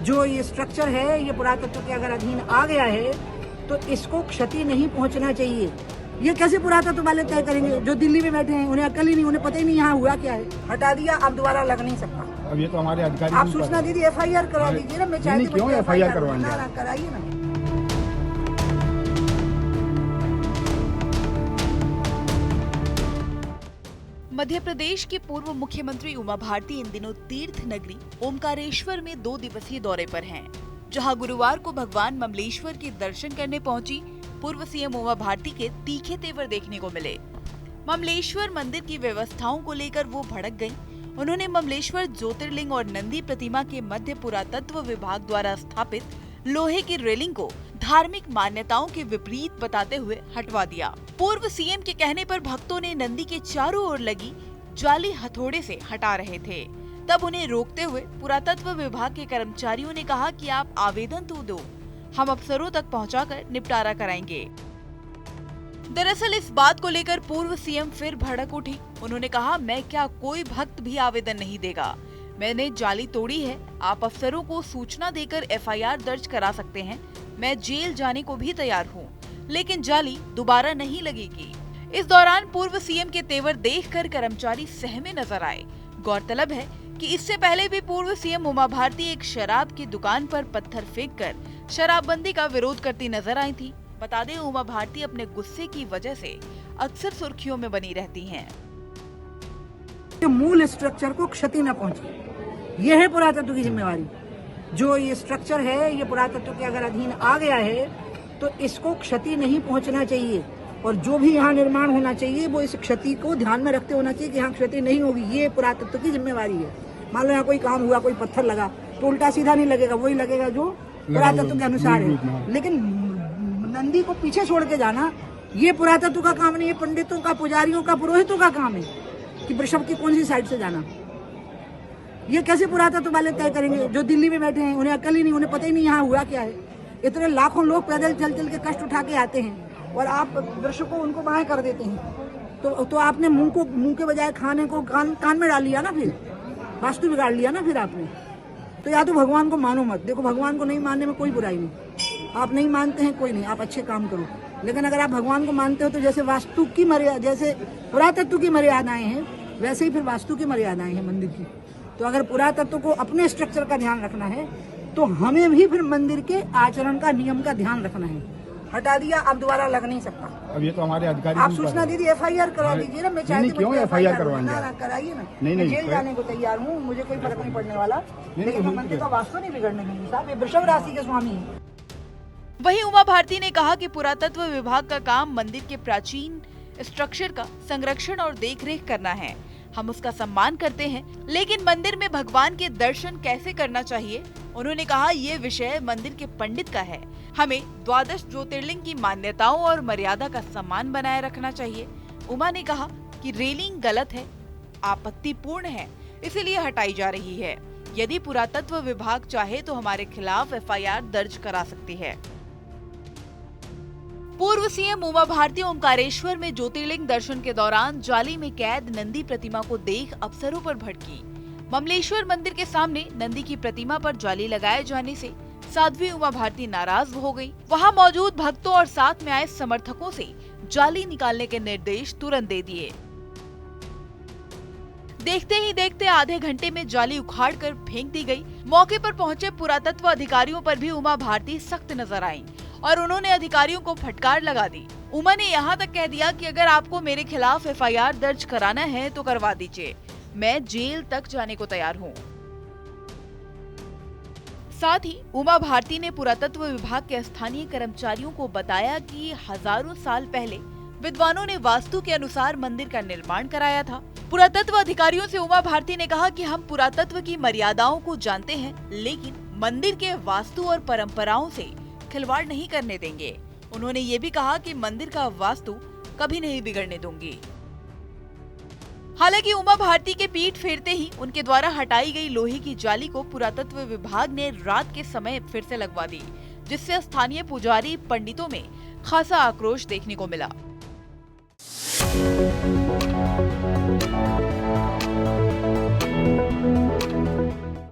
जो ये स्ट्रक्चर है ये पुरातत्व के अगर अधीन आ गया है तो इसको क्षति नहीं पहुंचना चाहिए। ये कैसे पुरातत्व वाले तय करेंगे? जो दिल्ली में बैठे हैं उन्हें अकल ही नहीं, उन्हें पता ही नहीं यहाँ हुआ क्या है। हटा दिया, अब दोबारा लग नहीं सकता। अब ये तो हमारे अधिकारी, आप सूचना दीजिए, FIR करवा दीजिए ना। मैं चाहती हूँ क्यों FIR करवाएंगे? कराइए ना। मध्य प्रदेश के पूर्व मुख्यमंत्री उमा भारती इन दिनों तीर्थ नगरी ओमकारेश्वर में 2 दिवसीय दौरे पर हैं, जहां गुरुवार को भगवान ममलेश्वर के दर्शन करने पहुंची पूर्व सीएम उमा भारती के तीखे तेवर देखने को मिले। ममलेश्वर मंदिर की व्यवस्थाओं को लेकर वो भड़क गईं। उन्होंने ममलेश्वर ज्योतिर्लिंग और नंदी प्रतिमा के मध्य पुरातत्व विभाग द्वारा स्थापित लोहे की रेलिंग को धार्मिक मान्यताओं के विपरीत बताते हुए हटवा दिया। पूर्व सीएम के कहने पर भक्तों ने नंदी के चारों ओर लगी जाली हथौड़े से हटा रहे थे। तब उन्हें रोकते हुए पुरातत्व विभाग के कर्मचारियों ने कहा कि आप आवेदन तो दो, हम अफसरों तक पहुंचाकर निपटारा कराएंगे। दरअसल इस बात को लेकर पूर्व सीएम फिर भड़क उठी। उन्होंने कहा, मैं क्या, कोई भक्त भी आवेदन नहीं देगा। मैंने जाली तोड़ी है, आप अफसरों को सूचना देकर FIR दर्ज करा सकते हैं। मैं जेल जाने को भी तैयार हूँ, लेकिन जाली दोबारा नहीं लगेगी। इस दौरान पूर्व सीएम के तेवर देखकर कर्मचारी सहमे नजर आए। गौरतलब है कि इससे पहले भी पूर्व सीएम उमा भारती एक शराब की दुकान पर पत्थर फेंककर शराबबंदी का विरोध करती नजर आई थी। बता दें, उमा भारती अपने गुस्से की वजह से अक्सर सुर्खियों में बनी रहती हैं। मूल स्ट्रक्चर को क्षति न पहुंचे, ये है पुरातत्व की जिम्मेवारी। जो ये स्ट्रक्चर है ये पुरातत्व के अगर अधीन आ गया है तो इसको क्षति नहीं पहुंचना चाहिए, और जो भी यहाँ निर्माण होना चाहिए वो इस क्षति को ध्यान में रखते होना चाहिए कि यहाँ क्षति नहीं होगी। ये पुरातत्व की जिम्मेवारी है। मान लो यहाँ कोई काम हुआ, कोई पत्थर लगा तो उल्टा सीधा नहीं लगेगा, वही लगेगा जो पुरातत्व के अनुसार है। लेकिन नंदी को पीछे छोड़ के जाना ये पुरातत्व का काम नहीं है, पंडितों का, पुजारियों का, पुरोहितों का काम है कि वृषभ की कौन सी साइड से जाना। ये कैसे पुरातत्व वाले तय करेंगे? जो दिल्ली में बैठे हैं उन्हें अकल ही नहीं, उन्हें पता ही नहीं यहाँ हुआ क्या है। इतने लाखों लोग पैदल चल चल के कष्ट उठा के आते हैं और आप वृक्ष को उनको बाएं कर देते हैं। तो आपने मुंह के बजाय खाने को कान में डाल लिया ना, फिर वास्तु बिगाड़ लिया ना फिर आपने। तो या तो भगवान को मानो मत। देखो, भगवान को नहीं मानने में कोई बुराई नहीं। आप नहीं मानते हैं कोई नहीं, आप अच्छे काम करो। लेकिन अगर आप भगवान को मानते हो तो जैसे वास्तु की मर्यादा, जैसे पुरातत्व की मर्यादाएं हैं वैसे ही फिर वास्तु की मर्यादाएं हैं मंदिर की। तो अगर पुरातत्व को अपने स्ट्रक्चर का ध्यान रखना है तो हमें भी फिर मंदिर के आचरण का, नियम का ध्यान रखना है। हटा दिया, अब दोबारा लग नहीं सकता। अब ये तो हमारे अधिकारी, आप सूचना दीजिए, FIR करवा दीजिए ना। मैं चाहती हूँ क्यों FIR करवाएंगे? कराइए ना। नहीं, जेल जाने को तैयार हूँ, मुझे कोई फर्क नहीं पड़ने वाला। लेकिन हम मंदिर का वास्तु नहीं बिगड़ने देंगे साहब, ये वृषभ राशि के स्वामी है। वहीं उमा भारती ने कहा कि पुरातत्व विभाग का काम मंदिर के प्राचीन स्ट्रक्चर का संरक्षण और देखरेख करना है। हम उसका सम्मान करते हैं, लेकिन मंदिर में भगवान के दर्शन कैसे करना चाहिए, उन्होंने कहा, ये विषय मंदिर के पंडित का है। हमें 12 ज्योतिर्लिंग की मान्यताओं और मर्यादा का सम्मान बनाए रखना चाहिए। उमा ने कहा कि रेलिंग गलत है, आपत्तिपूर्ण है, इसीलिए हटाई जा रही है। यदि पुरातत्व विभाग चाहे तो हमारे खिलाफ FIR दर्ज करा सकती है। पूर्व सीएम उमा भारती ओमकारेश्वर में ज्योतिर्लिंग दर्शन के दौरान जाली में कैद नंदी प्रतिमा को देख अफसरों पर भड़की। ममलेश्वर मंदिर के सामने नंदी की प्रतिमा पर जाली लगाए जाने से साध्वी उमा भारती नाराज हो गई। वहां मौजूद भक्तों और साथ में आए समर्थकों से जाली निकालने के निर्देश तुरंत दे दिए। देखते ही देखते आधे घंटे में जाली उखाड़कर फेंक दी गई। मौके पर पहुंचे पुरातत्व अधिकारियों पर भी उमा भारती सख्त नजर आईं और उन्होंने अधिकारियों को फटकार लगा दी। उमा ने यहाँ तक कह दिया कि अगर आपको मेरे खिलाफ FIR दर्ज कराना है तो करवा दीजिए, मैं जेल तक जाने को तैयार हूँ। साथ ही उमा भारती ने पुरातत्व विभाग के स्थानीय कर्मचारियों को बताया कि हजारों साल पहले विद्वानों ने वास्तु के अनुसार मंदिर का निर्माण कराया था। पुरातत्व अधिकारियों से उमा भारती ने कहा कि हम पुरातत्व की मर्यादाओं को जानते हैं, लेकिन मंदिर के वास्तु और परंपराओं से खिलवाड़ नहीं करने देंगे। उन्होंने ये भी कहा कि मंदिर का वास्तु कभी नहीं बिगड़ने दूंगी। हालांकि उमा भारती के पीठ फेरते ही उनके द्वारा हटाई गई लोहे की जाली को पुरातत्व विभाग ने रात के समय फिर से लगवा दी, जिससे स्थानीय पुजारी पंडितों में खासा आक्रोश देखने को मिला।